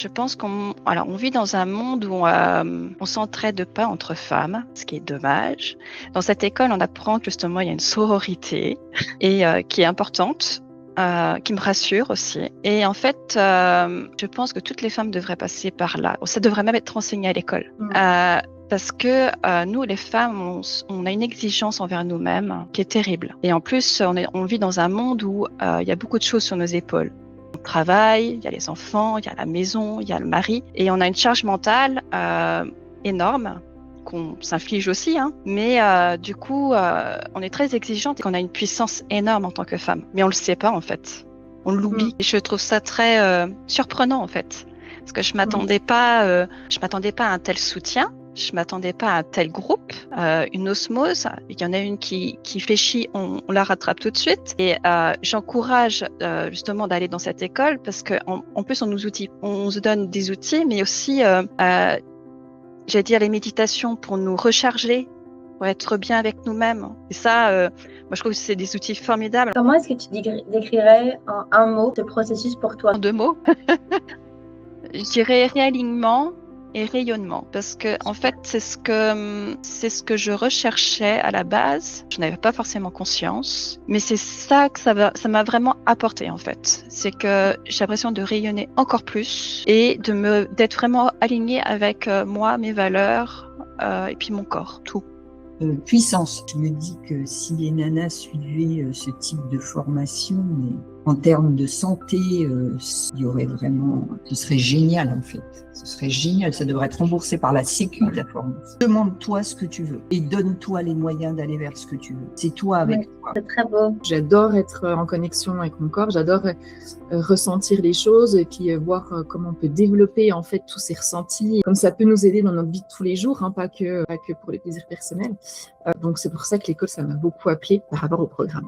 Je pense on vit dans un monde où on s'entraide pas entre femmes, ce qui est dommage. Dans cette école, on apprend que justement il y a une sororité et qui est importante, qui me rassure aussi. Et en fait, je pense que toutes les femmes devraient passer par là. Ça devrait même être enseigné à l'école. Parce que nous, les femmes, on a une exigence envers nous-mêmes qui est terrible. Et en plus, on vit dans un monde où il y a beaucoup de choses sur nos épaules. On travaille, il y a les enfants, il y a la maison, il y a le mari. Et on a une charge mentale énorme qu'on s'inflige aussi. Mais du coup, on est très exigeante et qu'on a une puissance énorme en tant que femme. Mais on le sait pas en fait. On l'oublie. Et je trouve ça très surprenant en fait. Parce que je m'attendais pas à un tel soutien. Je m'attendais pas à un tel groupe, une osmose. Il y en a une qui fait chier, on la rattrape tout de suite. Et j'encourage justement d'aller dans cette école parce qu'en plus on on se donne des outils, mais aussi, j'allais dire les méditations pour nous recharger, pour être bien avec nous-mêmes. Et ça, moi je trouve que c'est des outils formidables. Comment est-ce que tu décrirais en un mot ce processus pour toi? En 2 mots, je dirais réalignement et rayonnement, parce que en fait c'est ce que je recherchais à la base. Je n'avais pas forcément conscience, mais c'est ça que ça m'a vraiment apporté en fait. C'est que j'ai l'impression de rayonner encore plus et d'être vraiment alignée avec moi, mes valeurs et puis mon corps, tout. Puissance. Je me dis que si les nanas suivaient ce type de formation, mais en termes de santé, il y aurait vraiment, ce serait génial en fait. Ce serait génial, ça devrait être remboursé par la Sécu de la formation. Demande-toi ce que tu veux et donne-toi les moyens d'aller vers ce que tu veux. C'est toi avec toi. C'est très beau. J'adore être en connexion avec mon corps, j'adore ressentir les choses, et puis voir comment on peut développer en fait tous ces ressentis, comme ça peut nous aider dans notre vie de tous les jours, pas que pour les plaisirs personnels. Donc c'est pour ça que l'école, ça m'a beaucoup appelé par rapport au programme.